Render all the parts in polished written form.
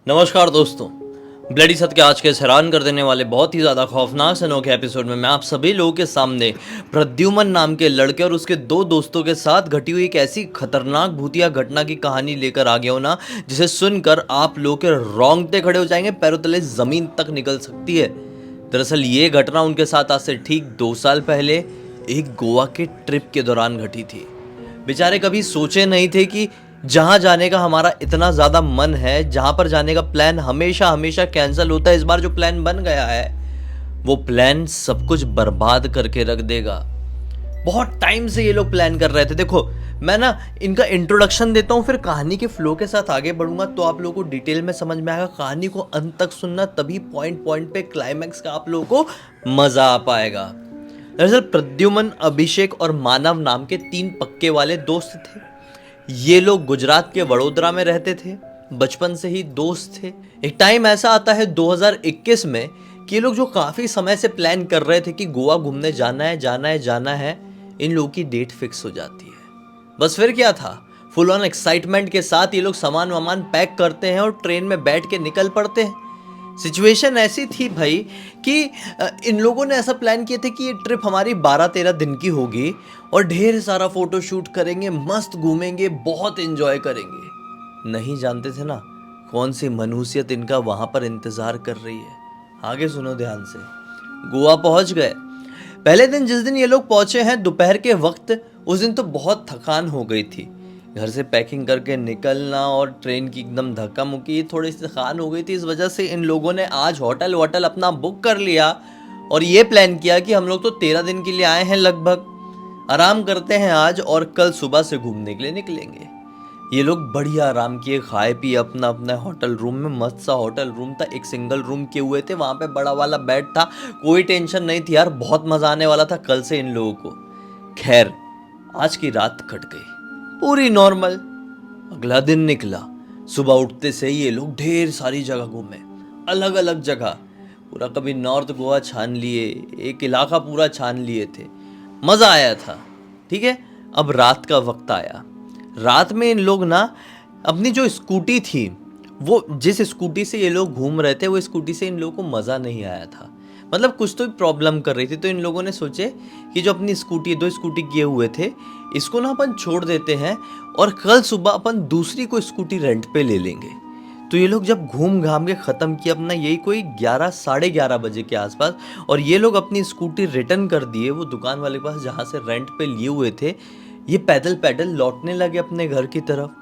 नमस्कार दोस्तों। ब्लडी सत्य के आज के इस हैरान कर देने वाले बहुत ही ज़्यादा खौफनाक से अनोखे एपिसोड में मैं आप सभी लोगों के सामने प्रद्युमन नाम के लड़के और उसके दो दोस्तों के साथ घटी हुई एक ऐसी खतरनाक भूतिया घटना की कहानी लेकर आ गया हूं ना, जिसे सुनकर आप लोग के रोंगटे खड़े हो जाएंगे, पैरों तले ज़मीन तक निकल सकती है। दरअसल ये घटना उनके साथ आज से ठीक 2 साल पहले एक गोवा के ट्रिप के दौरान घटी थी। बेचारे कभी सोचे नहीं थे कि जहां जाने का हमारा इतना ज्यादा मन है, जहां पर जाने का प्लान हमेशा हमेशा कैंसिल होता है, इस बार जो प्लान बन गया है वो प्लान सब कुछ बर्बाद करके रख देगा। बहुत टाइम से ये लोग प्लान कर रहे थे। देखो, मैं ना इनका इंट्रोडक्शन देता हूँ, फिर कहानी के फ्लो के साथ आगे बढ़ूंगा तो आप लोगों को डिटेल में समझ में आएगा। कहानी को अंत तक सुनना, तभी पॉइंट पॉइंट पे क्लाइमैक्स का आप लोगों को मजा आ पाएगा। दरअसल प्रद्युमन, अभिषेक और मानव नाम के 3 पक्के वाले दोस्त थे। ये लोग गुजरात के वडोदरा में रहते थे, बचपन से ही दोस्त थे। एक टाइम ऐसा आता है 2021 में कि ये लोग जो काफ़ी समय से प्लान कर रहे थे कि गोवा घूमने जाना है जाना है जाना है, इन लोगों की डेट फिक्स हो जाती है। बस फिर क्या था, फुल ऑन एक्साइटमेंट के साथ ये लोग सामान वामान पैक करते हैं और ट्रेन में बैठ के निकल पड़ते हैं। सिचुएशन ऐसी थी भाई कि इन लोगों ने ऐसा प्लान किया था कि ये ट्रिप हमारी 12-13 दिन की होगी और ढेर सारा फोटो शूट करेंगे, मस्त घूमेंगे, बहुत एंजॉय करेंगे। नहीं जानते थे ना कौन सी मनुष्यत इनका वहां पर इंतजार कर रही है। आगे सुनो ध्यान से। गोवा पहुंच गए। पहले दिन जिस दिन ये लोग पहुंचे हैं दोपहर के वक्त, उस दिन तो बहुत थकान हो गई थी। घर से पैकिंग करके निकलना और ट्रेन की एकदम धक्का मुक्की, थोड़ी सी थकान हो गई थी। इस वजह से इन लोगों ने आज होटल वोटल अपना बुक कर लिया और ये प्लान किया कि हम लोग तो 13 दिन के लिए आए हैं, लगभग आराम करते हैं आज और कल सुबह से घूमने के लिए निकलेंगे। ये लोग बढ़िया आराम किए, खाए पिए अपना अपना होटल रूम में। मस्त सा होटल रूम था, एक सिंगल रूम किए हुए थे, वहाँ पे बड़ा वाला बेड था। कोई टेंशन नहीं थी यार, बहुत मजा आने वाला था कल से इन लोगों को। खैर, आज की रात कट गई पूरी नॉर्मल। अगला दिन निकला। सुबह उठते से ही ये लोग ढेर सारी जगह घूमे, अलग अलग जगह। पूरा कभी नॉर्थ गोवा छान लिए, एक इलाका पूरा छान लिए थे। मज़ा आया था। ठीक है, अब रात का वक्त आया। रात में इन लोग ना अपनी जो स्कूटी थी, वो जिस स्कूटी से ये लोग घूम रहे थे, वो स्कूटी से इन लोगों को मज़ा नहीं आया था। मतलब कुछ तो प्रॉब्लम कर रही थी। तो इन लोगों ने सोचे कि जो अपनी स्कूटी, 2 स्कूटी किए हुए थे, इसको ना अपन छोड़ देते हैं और कल सुबह अपन दूसरी कोई स्कूटी रेंट पे ले लेंगे। तो ये लोग जब घूम घाम के ख़त्म किया अपना, यही कोई 11 साढ़े 11 बजे के आसपास, और ये लोग अपनी स्कूटी रिटर्न कर दिए वो दुकान वाले के पास जहाँ से रेंट पे लिए हुए थे। ये पैदल पैदल लौटने लगे अपने घर की तरफ।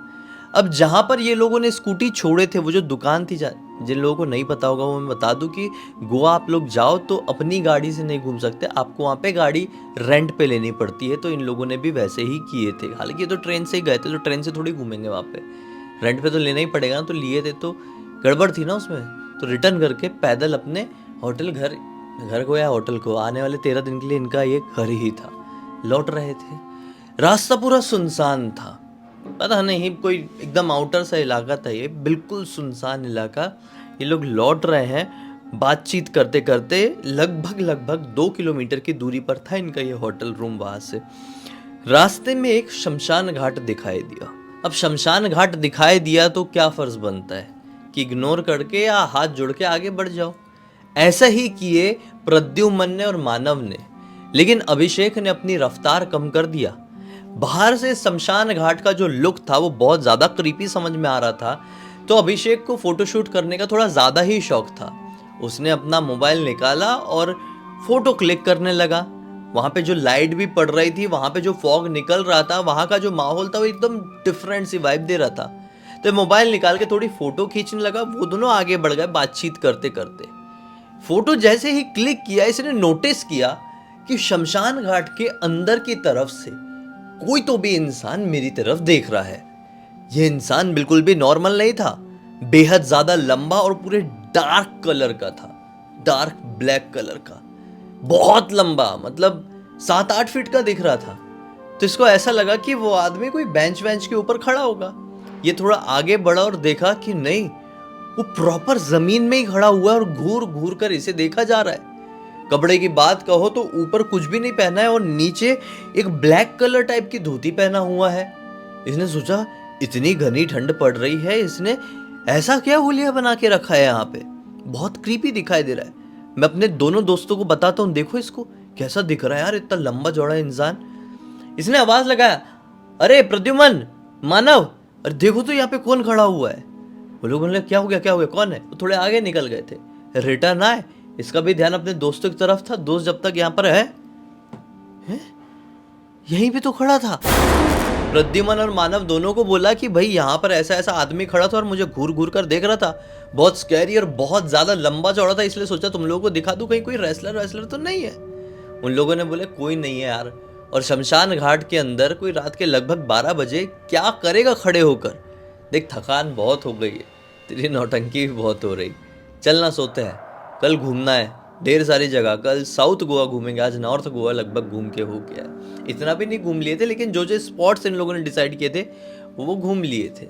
अब जहाँ पर ये लोगों ने स्कूटी छोड़े थे, वो जो दुकान थी, जिन लोगों को नहीं पता होगा वो मैं बता दूं कि गोवा आप लोग जाओ तो अपनी गाड़ी से नहीं घूम सकते, आपको वहाँ पे गाड़ी रेंट पे लेनी पड़ती है। तो इन लोगों ने भी वैसे ही किए थे। हालांकि ये तो ट्रेन से ही गए थे, तो ट्रेन से थोड़ी घूमेंगे वहाँ पे, रेंट पे तो लेना ही पड़ेगा ना। तो लिए थे तो गड़बड़ थी ना उसमें, तो रिटर्न करके पैदल अपने होटल घर को या होटल को, आने वाले 13 दिन के लिए इनका ये घर ही था, लौट रहे थे। रास्ता पूरा सुनसान था, पता नहीं कोई एकदम आउटर सा इलाका था, ये बिल्कुल सुनसान इलाका। ये लोग लौट रहे हैं बातचीत करते करते। लगभग 2 किलोमीटर की दूरी पर था इनका ये होटल रूम। वहाँ से रास्ते में एक शमशान घाट दिखाई दिया। अब शमशान घाट दिखाई दिया तो क्या फर्ज बनता है कि इग्नोर करके या हाथ जोड़ के आगे बढ़ जाओ। ऐसा ही किए प्रद्युमन ने और मानव ने, लेकिन अभिषेक ने अपनी रफ्तार कम कर दिया। बाहर से शमशान घाट का जो लुक था वो बहुत ज़्यादा क्रीपी समझ में आ रहा था। तो अभिषेक को फोटोशूट करने का थोड़ा ज़्यादा ही शौक था। उसने अपना मोबाइल निकाला और फोटो क्लिक करने लगा। वहाँ पे जो लाइट भी पड़ रही थी, वहाँ पे जो फॉग निकल रहा था, वहाँ का जो माहौल था वो एकदम डिफरेंट सी वाइब दे रहा था। तो मोबाइल निकाल के थोड़ी फोटो खींचने लगा। वो दोनों आगे बढ़ गए बातचीत करते करते। फोटो जैसे ही क्लिक किया, इसने नोटिस किया कि शमशान घाट के अंदर की तरफ से कोई तो भी इंसान मेरी तरफ देख रहा है। यह इंसान बिल्कुल भी नॉर्मल नहीं था, बेहद ज्यादा लंबा और पूरे डार्क कलर का था, डार्क ब्लैक कलर का, बहुत लंबा, मतलब 7-8 फीट का दिख रहा था। तो इसको ऐसा लगा कि वो आदमी कोई बेंच के ऊपर खड़ा होगा। ये थोड़ा आगे बढ़ा और देखा कि नहीं, वो प्रॉपर जमीन में ही खड़ा हुआ है और घूर घूर कर इसे देखा जा रहा है। कपड़े की बात कहो तो ऊपर कुछ भी नहीं पहना है और नीचे एक ब्लैक कलर टाइप की धोती पहना हुआ है। इसने सोचा इतनी घनी ठंड पड़ रही है, इसने ऐसा क्या हुलिया बना के रखा है यहाँ पे, बहुत क्रीपी दिखाई दे रहा है। मैं अपने दोनों दोस्तों को बताता हूँ, देखो इसको कैसा दिख रहा है यार, इतना लंबा चौड़ा इंसान। इसने आवाज लगाया, अरे प्रद्युमन, मानव, अरे देखो तो यहाँ पे कौन खड़ा हुआ है। वो लोग बोले क्या हो गया, क्या हो गया, कौन है। वो थोड़े आगे निकल गए थे। रिटर्न आए, इसका भी ध्यान अपने दोस्तों की तरफ था। दोस्त जब तक यहाँ पर है यहीं पे तो खड़ा था। प्रद्युमन और मानव दोनों को बोला कि भाई यहाँ पर ऐसा ऐसा आदमी खड़ा था और मुझे घूर घूर कर देख रहा था, बहुत स्कैरी और बहुत ज्यादा लंबा चौड़ा था, इसलिए सोचा तुम लोगों को दिखा दूं, कहीं कोई रेसलर तो नहीं है। उन लोगों ने बोले कोई नहीं है यार। और शमशान घाट के अंदर कोई रात के लगभग 12 बजे क्या करेगा खड़े होकर, देख थकान बहुत हो गई है, तेरी नौटंकी भी बहुत हो रही, चलना सोते हैं, कल घूमना है ढेर सारी जगह, कल साउथ गोवा घूमेंगे, आज नॉर्थ गोवा लगभग घूम के हो गया है। इतना भी नहीं घूम लिए थे, लेकिन जो जो स्पॉट्स इन लोगों ने डिसाइड किए थे वो घूम लिए थे।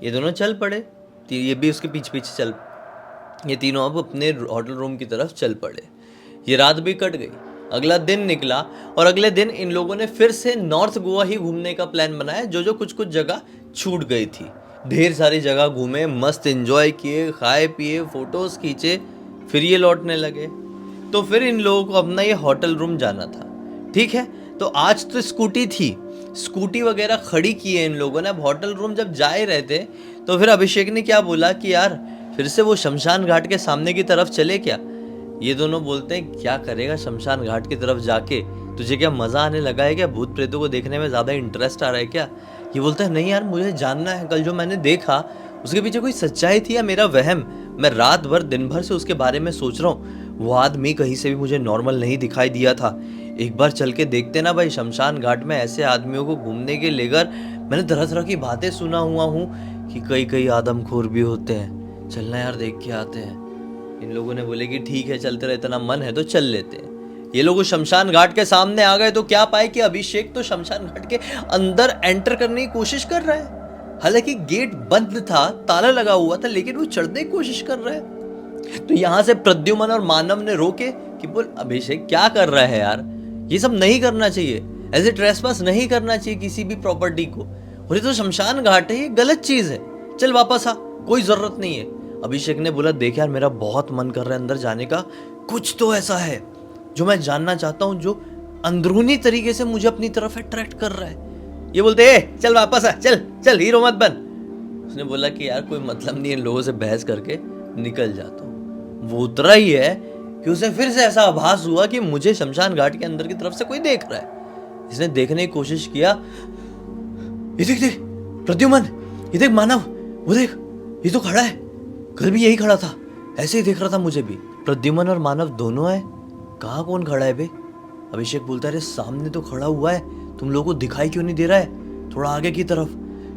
ये दोनों चल पड़े, ये भी उसके पीछे पीछे चल, ये तीनों अब अपने होटल रूम की तरफ चल पड़े। ये रात भी कट गई, अगला दिन निकला और अगले दिन इन लोगों ने फिर से नॉर्थ गोवा ही घूमने का प्लान बनाया। जो जो कुछ कुछ जगह छूट गई थी, ढेर सारी जगह घूमे, मस्त एंजॉय किए, खाए पिए, फोटोज खींचे, फिर ये लौटने लगे। तो फिर इन लोगों को अपना ये होटल रूम जाना था, ठीक है। तो आज तो स्कूटी थी, स्कूटी वगैरह खड़ी की है इन लोगों ने। अब होटल रूम जब जा ही रहे थे तो फिर अभिषेक ने क्या बोला कि यार फिर से वो शमशान घाट के सामने की तरफ चले क्या। ये दोनों बोलते हैं क्या करेगा शमशान घाट की तरफ जाके, तुझे क्या मजा आने लगा है क्या, भूत प्रेतों को देखने में ज्यादा इंटरेस्ट आ रहा है क्या। ये बोलता है नहीं यार मुझे जानना है, कल जो मैंने देखा उसके पीछे कोई सच्चाई थी या मेरा वहम, मैं रात भर दिन भर से उसके बारे में सोच रहा हूँ, वो आदमी कहीं से भी मुझे नॉर्मल नहीं दिखाई दिया था। एक बार चल के देखते ना भाई, शमशान घाट में ऐसे आदमियों को घूमने के लेकर मैंने तरह तरह की बातें सुना हुआ हूँ कि कई कई आदमखोर भी होते हैं, चलना यार देख के आते हैं। इन लोगों ने बोले कि ठीक है चलते रहे, इतना मन है तो चल लेते हैं। ये लोग शमशान घाट के सामने आ गए तो क्या पाए कि अभिषेक तो शमशान घाट के अंदर एंटर करने की कोशिश कर रहा है। हालांकि गेट बंद था, ताला लगा हुआ था, लेकिन वो चढ़ने की कोशिश कर रहा है। तो यहां से प्रद्युमन और मानव ने रोके कि बोल अभिषेक क्या कर रहा है यार, ये सब नहीं करना चाहिए, ऐसे ट्रेसपास नहीं करना चाहिए किसी भी प्रॉपर्टी को, और ये तो शमशान घाट है, ये गलत चीज है, चल वापस आ, कोई जरूरत नहीं है। अभिषेक ने बोला देख यार मेरा बहुत मन कर रहा है अंदर जाने का, कुछ तो ऐसा है जो मैं जानना चाहता हूँ, जो अंदरूनी तरीके से मुझे अपनी तरफ अट्रैक्ट कर रहा है। ये बोलते चल वापस आ, चल चल हीरो मत बन। उसने बोला कि यार कोई मतलब नहीं, इन लोगों से बहस करके निकल जाता हूँ। वो उतरा ही है कि उसे फिर से ऐसा आभास हुआ कि मुझे शमशान घाट के अंदर की तरफ से कोई देख रहा है। इसने देखने की कोशिश किया, ये देख देख प्रद्युमन, ये देख मानव, वो देख ये तो खड़ा है, कल भी यही खड़ा था, ऐसे ही देख रहा था मुझे भी। प्रद्युमन और मानव दोनों है, कहाँ कौन खड़ा है बे। अभिषेक बोलता है अरे सामने तो खड़ा हुआ है, तुम लोगों को दिखाई क्यों नहीं दे रहा है, थोड़ा आगे की तरफ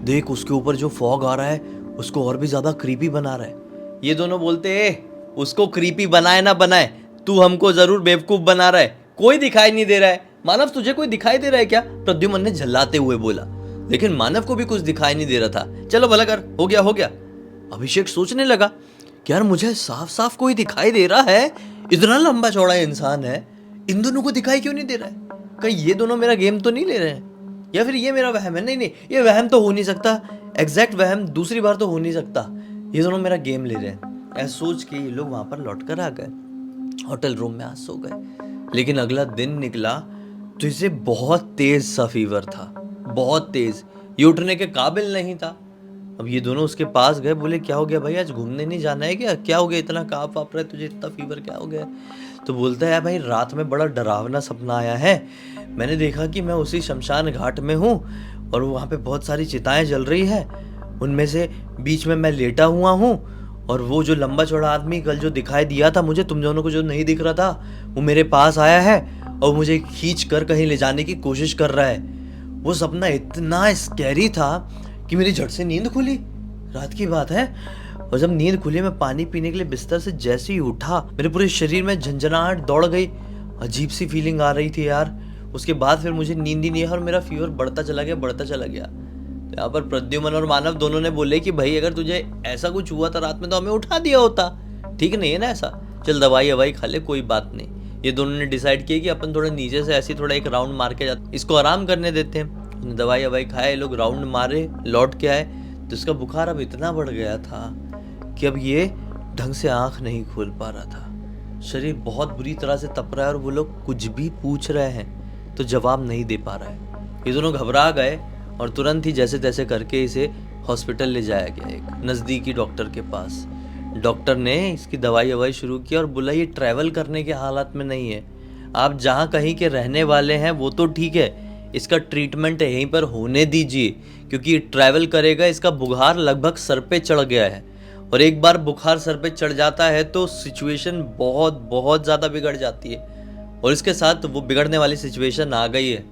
देख, उसके ऊपर जो फॉग आ रहा है उसको और भी ज्यादा क्रीपी बना रहा है। ये दोनों बोलते उसको क्रीपी बनाए ना बनाए, तू हमको जरूर बेवकूफ बना रहा है, कोई दिखाई नहीं दे रहा है। मानव तुझे कोई दिखाई दे रहा है क्या, प्रद्युमन ने झल्लाते हुए बोला। लेकिन मानव को भी कुछ दिखाई नहीं दे रहा था। चलो भला कर, हो गया हो गया। अभिषेक सोचने लगा कि यार मुझे साफ साफ कोई दिखाई दे रहा है, इतना लंबा चौड़ा इंसान है, इन दोनों को दिखाई क्यों नहीं दे रहा है, कहीं ये दोनों मेरा गेम तो नहीं ले रहे हैं, या फिर ये मेरा वहम है। नहीं नहीं, ये वहम तो हो नहीं सकता, एग्जैक्ट वहम दूसरी बार तो हो नहीं सकता, ये दोनों मेरा गेम ले रहे हैं। ऐसा सोच के ये लोग वहां पर लौट कर आ गए, होटल रूम में आज सो गए। लेकिन अगला दिन निकला तो इसे बहुत तेज सा फीवर था, बहुत तेज, ये उठने के काबिल नहीं था। अब ये दोनों उसके पास गए, बोले क्या हो गया भाई, आज घूमने नहीं जाना है क्या, क्या हो गया, इतना कांप वाप रहा है तुझे, इतना फीवर क्या हो गया। तो बोलता है भाई रात में बड़ा डरावना सपना आया है, मैंने देखा कि मैं उसी शमशान घाट में हूँ और वहाँ पे बहुत सारी चिताएं जल रही है, उनमें से बीच में मैं लेटा हुआ हूँ और वो जो लंबा चौड़ा आदमी कल जो दिखाई दिया था मुझे, तुम दोनों को जो नहीं दिख रहा था, वो मेरे पास आया है और मुझे खींच कर कहीं ले जाने की कोशिश कर रहा है। वो सपना इतना स्कैरी था कि मेरी झट से नींद खुली, रात की बात है, और जब नींद खुली मैं पानी पीने के लिए बिस्तर से जैसे ही उठा, मेरे पूरे शरीर में झंझनाहट दौड़ गई, अजीब सी फीलिंग आ रही थी यार। उसके बाद फिर मुझे नींद ही नहीं है और मेरा फीवर बढ़ता चला गया, बढ़ता चला गया। तो यहाँ पर प्रद्युमन और मानव दोनों ने बोले कि भाई अगर तुझे ऐसा कुछ हुआ था रात में तो हमें उठा दिया होता, ठीक नहीं है ना ऐसा, चल दवाई ववाई खा ले, कोई बात नहीं। ये दोनों ने डिसाइड किया कि अपन थोड़ा नीचे से ऐसे थोड़ा एक राउंड मार के जाते, इसको आराम करने देते हैं। दवाई ववाई खाए, लोग राउंड मारे, लौट के आए, तो इसका बुखार अब इतना बढ़ गया था कि अब ये ढंग से आंख नहीं खोल पा रहा था। शरीर बहुत बुरी तरह से तप रहा है और वो लोग कुछ भी पूछ रहे हैं तो जवाब नहीं दे पा रहा है। ये दोनों घबरा गए और तुरंत ही जैसे तैसे करके इसे हॉस्पिटल ले जाया गया, एक नज़दीकी डॉक्टर के पास। डॉक्टर ने इसकी दवाई ववाई शुरू की और बोला ये ट्रैवल करने के हालात में नहीं है, आप जहाँ कहीं के रहने वाले हैं वो तो ठीक है, इसका ट्रीटमेंट यहीं पर होने दीजिए, क्योंकि ये ट्रैवल करेगा, इसका बुखार लगभग सर पे चढ़ गया है और एक बार बुखार सर पे चढ़ जाता है तो सिचुएशन बहुत बहुत ज़्यादा बिगड़ जाती है। और इसके साथ वो बिगड़ने वाली सिचुएशन आ गई है।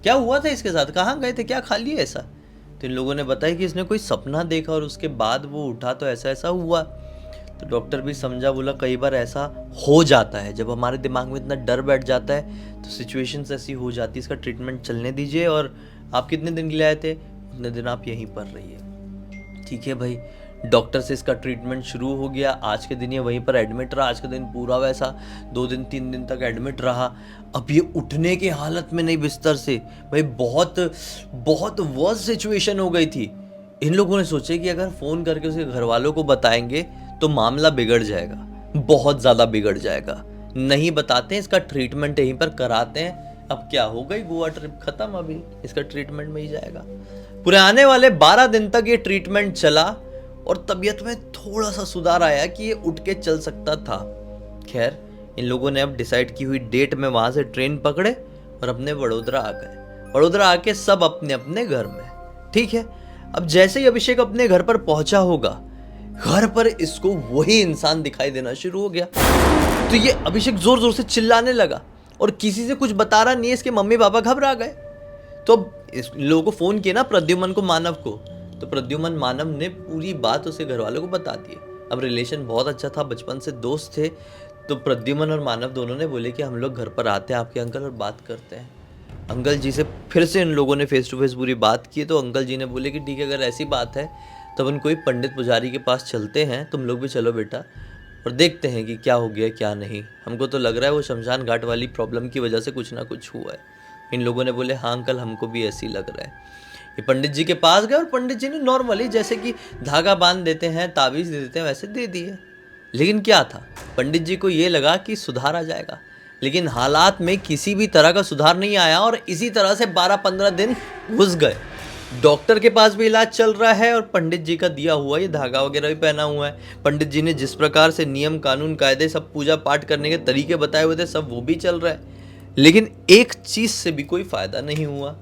क्या हुआ था इसके साथ, कहाँ गए थे, क्या खा लिया ऐसा? तो इन लोगों ने बताया कि इसने कोई सपना देखा और उसके बाद वो उठा तो ऐसा ऐसा हुआ। तो डॉक्टर भी समझा, बोला कई बार ऐसा हो जाता है, जब हमारे दिमाग में इतना डर बैठ जाता है तो सिचुएशंस ऐसी हो जाती है, इसका ट्रीटमेंट चलने दीजिए। और आप कितने दिन के लिए आए थे? उतने दिन आप यहीं पर रहिए। ठीक है भाई, डॉक्टर से इसका ट्रीटमेंट शुरू हो गया। आज के दिन ये वहीं पर एडमिट रहा, आज के दिन पूरा वैसा 2 दिन 3 दिन तक एडमिट रहा। अब ये उठने की हालत में नहीं बिस्तर से, भाई बहुत बहुत वर्स्ट सिचुएशन हो गई थी। इन लोगों ने सोचा कि अगर फ़ोन करके उसके घर वालों को बताएंगे तो मामला बिगड़ जाएगा, बहुत ज़्यादा बिगड़ जाएगा। नहीं बताते हैं, इसका ट्रीटमेंट यहीं पर कराते हैं। अब क्या हो गई, गोवा ट्रिप खत्म, अभी इसका ट्रीटमेंट में ही जाएगा। पूरे आने वाले 12 दिन तक ये ट्रीटमेंट चला और तबीयत में थोड़ा सा सुधार आया कि ये उठ के चल सकता था। खैर, इन लोगों ने अब डिसाइड की हुई डेट में वहाँ से ट्रेन पकड़े और अपने वडोदरा आ गए। वडोदरा आके सब अपने अपने घर में। ठीक है, अब जैसे ही अभिषेक अपने घर पर पहुंचा होगा, घर पर इसको वही इंसान दिखाई देना शुरू हो गया। तो ये अभिषेक जोर जोर से चिल्लाने लगा और किसी से कुछ बता रहा नहीं है। इसके मम्मी पापा घबरा गए। तो इस लोगों को फोन किया ना, प्रद्युमन को, मानव को। तो प्रद्युमन मानव ने पूरी बात उसके घर वालों को बता दी। अब रिलेशन बहुत अच्छा था, बचपन से दोस्त थे। तो प्रद्युमन और मानव दोनों ने बोले कि हम लोग घर पर आते हैं आपके अंकल और बात करते हैं। अंकल जी से फिर से इन लोगों ने फेस टू फेस पूरी बात की। तो अंकल जी ने बोले कि ठीक है, अगर ऐसी बात है तब उन कोई पंडित पुजारी के पास चलते हैं, तुम लोग भी चलो बेटा, और देखते हैं कि क्या हो गया क्या नहीं। हमको तो लग रहा है वो शमशान घाट वाली प्रॉब्लम की वजह से कुछ ना कुछ हुआ है। इन लोगों ने बोले हाँ अंकल, हमको भी ऐसे ही लग रहा है। ये पंडित जी के पास गए और पंडित जी ने नॉर्मली जैसे कि धागा बांध देते हैं, ताबीज़ दे देते हैं, वैसे दे दिए। लेकिन क्या था, पंडित जी को ये लगा कि सुधार आ जाएगा, लेकिन हालात में किसी भी तरह का सुधार नहीं आया और इसी तरह से 12-15 दिन घुस गए। डॉक्टर के पास भी इलाज चल रहा है और पंडित जी का दिया हुआ ये धागा वगैरह भी पहना हुआ है। पंडित जी ने जिस प्रकार से नियम कानून कायदे सब पूजा पाठ करने के तरीके बताए हुए थे, सब वो भी चल रहा है। लेकिन एक चीज़ से भी कोई फ़ायदा नहीं हुआ।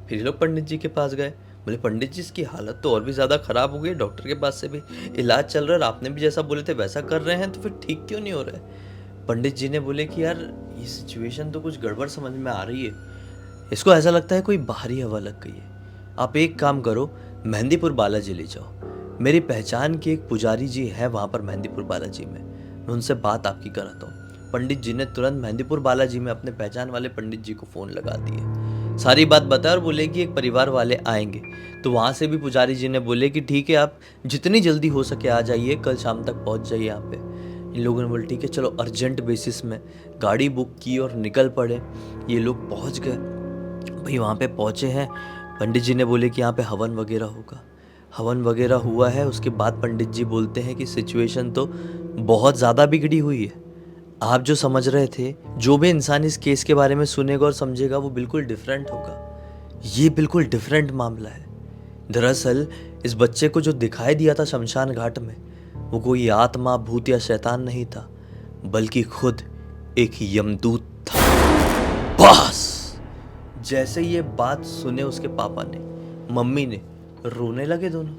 फिर लोग पंडित जी के पास गए। बोले पंडित जी, इसकी हालत तो और भी ज़्यादा ख़राब हो गई, डॉक्टर के पास से भी इलाज चल रहा है, आपने भी जैसा बोले थे वैसा कर रहे हैं, तो फिर ठीक क्यों नहीं हो रहा है? पंडित जी ने बोले कि यार ये सिचुएशन तो कुछ गड़बड़ समझ में आ रही है, इसको ऐसा लगता है कोई बाहरी हवा लग गई है। आप एक काम करो, मेहंदीपुर बालाजी ले जाओ। मेरी पहचान के एक पुजारी जी हैं वहाँ पर मेहंदीपुर बालाजी में, मैं उनसे बात आपकी कराता हूँ। पंडित जी ने तुरंत मेहंदीपुर बालाजी में अपने पहचान वाले पंडित जी को फ़ोन लगा दिए, सारी बात बताया और बोले कि एक परिवार वाले आएंगे। तो वहाँ से भी पुजारी जी ने बोले कि ठीक है, आप जितनी जल्दी हो सके आ जाइए, कल शाम तक पहुँच जाइए यहाँ पे। इन लोगों ने बोले ठीक है चलो, अर्जेंट बेसिस में गाड़ी बुक की और निकल पड़े। ये लोग पहुँच गए भाई, वहाँ पे पहुँचे हैं। पंडित जी ने बोले कि यहाँ पे हवन वगैरह होगा। हवन वगैरह हुआ है। उसके बाद पंडित जी बोलते हैं कि सिचुएशन तो बहुत ज़्यादा बिगड़ी हुई है, आप जो समझ रहे थे, जो भी इंसान इस केस के बारे में सुनेगा और समझेगा वो बिल्कुल डिफरेंट होगा। ये बिल्कुल डिफरेंट मामला है। दरअसल इस बच्चे को जो दिखाई दिया था शमशान घाट में, वो कोई आत्मा, भूत या शैतान नहीं था, बल्कि खुद एक यमदूत था। बस जैसे ये बात सुने उसके पापा ने, मम्मी ने, रोने लगे दोनों।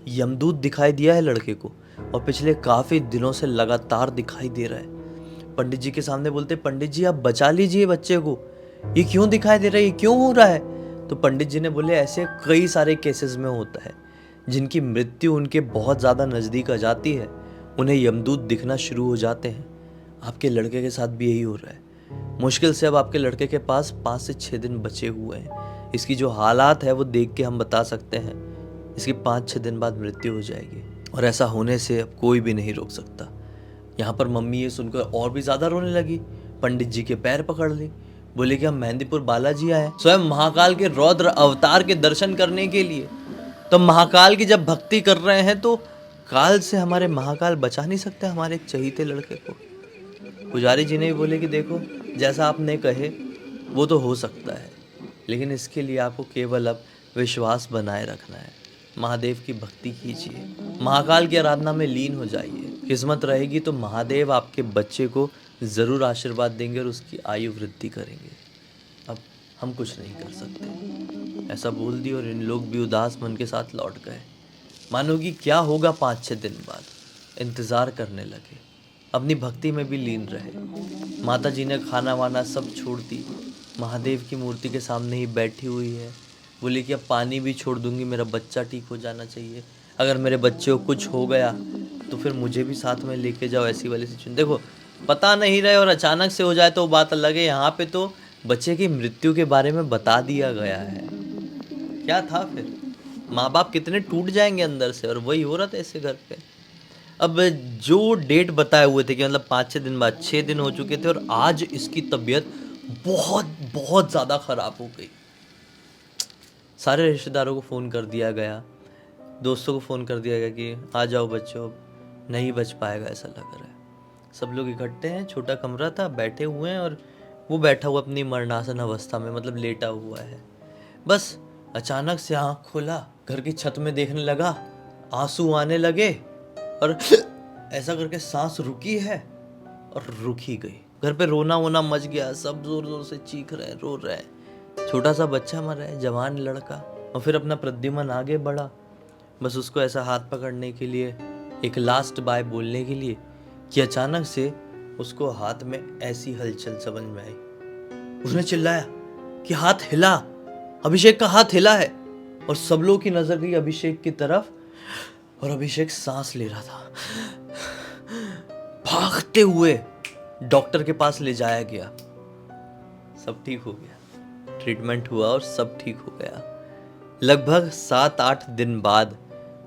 यमदूत दिखाई दिया है लड़के को और पिछले काफ़ी दिनों से लगातार दिखाई दे रहा है। पंडित जी के सामने बोलते, पंडित जी आप बचा लीजिए बच्चे को, ये क्यों दिखाई दे रहा है, ये क्यों हो रहा है? तो पंडित जी ने बोले ऐसे कई सारे केसेस में होता है जिनकी मृत्यु उनके बहुत ज़्यादा नज़दीक आ जाती है, उन्हें यमदूत दिखना शुरू हो जाते हैं। आपके लड़के के साथ भी यही हो रहा है। मुश्किल से अब आपके लड़के के पास 5 से 6 दिन बचे हुए हैं। इसकी जो हालात है वो देख के हम बता सकते हैं इसकी 5-6 दिन बाद मृत्यु हो जाएगी, और ऐसा होने से अब कोई भी नहीं रोक सकता। यहाँ पर मम्मी ये सुनकर और भी ज़्यादा रोने लगी, पंडित जी के पैर पकड़ ली, बोले कि हम मेहंदीपुर बालाजी आए स्वयं महाकाल के रौद्र अवतार के दर्शन करने के लिए। तो महाकाल की जब भक्ति कर रहे हैं तो काल से हमारे महाकाल बचा नहीं सकते हमारे एक चहीते लड़के को। पुजारी जी ने भी बोले कि देखो जैसा आपने कहे वो तो हो सकता है, लेकिन इसके लिए आपको केवल अब विश्वास बनाए रखना है। महादेव की भक्ति कीजिए, महाकाल की आराधना में लीन हो जाइए। किस्मत रहेगी तो महादेव आपके बच्चे को ज़रूर आशीर्वाद देंगे और उसकी आयु वृद्धि करेंगे। अब हम कुछ नहीं कर सकते। ऐसा बोल दिया और इन लोग भी उदास मन के साथ लौट गए। मानो कि क्या होगा 5-6 दिन बाद, इंतज़ार करने लगे, अपनी भक्ति में भी लीन रहे। माता जी ने खाना वाना सब छोड़ दी, महादेव की मूर्ति के सामने ही बैठी हुई है। बोली कि अब पानी भी छोड़ दूंगी, मेरा बच्चा ठीक हो जाना चाहिए। अगर मेरे बच्चे को कुछ हो गया तो फिर मुझे भी साथ में लेके जाओ, ऐसी वाली सिचुएशन। देखो पता नहीं रहे और अचानक से हो जाए तो बात अलग है। यहाँ पे तो बच्चे की मृत्यु के बारे में बता दिया गया है। क्या था फिर, माँ बाप कितने टूट जाएंगे अंदर से, और वही हो रहा था ऐसे घर पे। अब जो डेट बताए हुए थे कि मतलब 5-6 दिन बाद, 6 दिन हो चुके थे और आज इसकी तबीयत बहुत बहुत ज़्यादा ख़राब हो गई। सारे रिश्तेदारों को फ़ोन कर दिया गया, दोस्तों को फ़ोन कर दिया गया कि आ जाओ बच्चों, नहीं बच पाएगा ऐसा लग रहा है। सब लोग इकट्ठे हैं, छोटा कमरा था, बैठे हुए हैं और वो बैठा हुआ अपनी मरणासन अवस्था में, मतलब लेटा हुआ है। बस अचानक से आँख खोला, घर की छत में देखने लगा, आंसू आने लगे और ऐसा करके सांस रुकी है और रुक ही गई। घर पे रोना वोना मच गया, सब जोर जोर से चीख रहे हैं, रो रहे हैं। छोटा सा बच्चा मरा है, जवान लड़का। और फिर अपना प्रद्युमन आगे बढ़ा, बस उसको ऐसा हाथ पकड़ने के लिए, एक लास्ट बाय बोलने के लिए, कि अचानक से उसको हाथ में ऐसी हलचल समझ में आई। उसने चिल्लाया कि हाथ हिला, अभिषेक का हाथ हिला है। और सब लोगों की नजर गई अभिषेक की तरफ और अभिषेक सांस ले रहा था। भागते हुए डॉक्टर के पास ले जाया गया, सब ठीक हो गया, ट्रीटमेंट हुआ और सब ठीक हो गया। लगभग 7-8 दिन बाद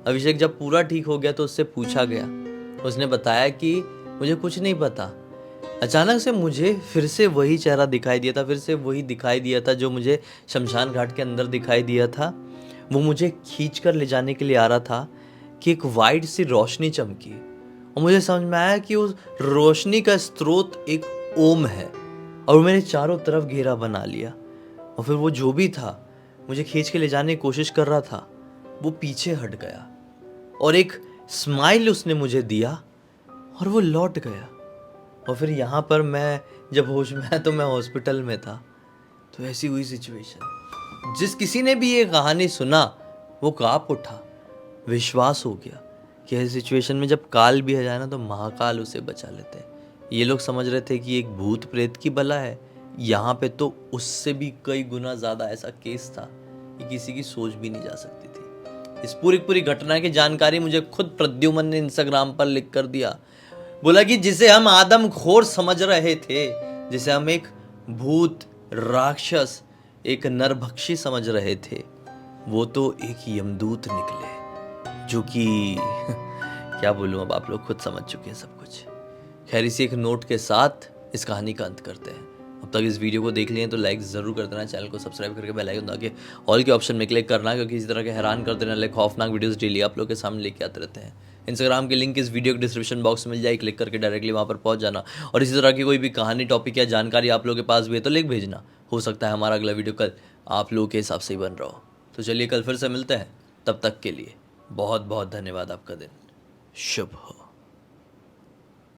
अभिषेक जब पूरा ठीक हो गया तो उससे पूछा गया, उसने बताया कि मुझे कुछ नहीं पता, अचानक से मुझे फिर से वही चेहरा दिखाई दिया था, फिर से वही दिखाई दिया था जो मुझे शमशान घाट के अंदर दिखाई दिया था। वो मुझे खींच कर ले जाने के लिए आ रहा था कि एक वाइट सी रोशनी चमकी और मुझे समझ में आया कि उस रोशनी का स्रोत एक ओम है और मेरे चारों तरफ घेरा बना लिया। और फिर वो जो भी था मुझे खींच के ले जाने की कोशिश कर रहा था, वो पीछे हट गया और एक स्माइल उसने मुझे दिया और वो लौट गया। और फिर यहाँ पर मैं जब होश में आया तो मैं हॉस्पिटल में था। तो ऐसी हुई सिचुएशन। जिस किसी ने भी ये कहानी सुना वो काँप उठा, विश्वास हो गया कि ऐसी सिचुएशन में जब काल भी आ जाए ना तो महाकाल उसे बचा लेते हैं। ये लोग समझ रहे थे कि एक भूत प्रेत की बला है, यहाँ पे तो उससे भी कई गुना ज़्यादा ऐसा केस था कि किसी की सोच भी नहीं जा सकती थी। इस पूरी घटना की जानकारी मुझे खुद प्रद्युमन ने इंस्टाग्राम पर लिख कर दिया। बोला कि जिसे हम आदमखोर समझ रहे थे, जिसे हम एक भूत राक्षस, एक नरभक्षी समझ रहे थे, वो तो एक यमदूत निकले, जो कि क्या बोलूं, अब आप लोग खुद समझ चुके हैं सब कुछ। खैर इसी एक नोट के साथ इस कहानी का अंत करते हैं। अब तक इस वीडियो को देख लिए तो लाइक ज़रूर कर देना, चैनल को सब्सक्राइब करके बेल आइकन दबा के ऑल के ऑप्शन में क्लिक करना, क्योंकि इसी तरह के हैरान कर देने वाले खौफनाक वीडियोस डेली आप लोग के सामने लेके आते रहते हैं। इंस्टाग्राम की लिंक इस वीडियो के डिस्क्रिप्शन बॉक्स में मिल जाए, क्लिक करके डायरेक्टली वहाँ पर पहुँच जाना। और इसी तरह की कोई भी कहानी, टॉपिक या जानकारी आप लोगों के पास भी है तो लिख भेजना, हो सकता है हमारा अगला वीडियो कल आप लोगों के हिसाब से ही बन रहा हो। तो चलिए कल फिर से मिलते हैं, तब तक के लिए बहुत बहुत धन्यवाद। आपका दिन शुभ हो।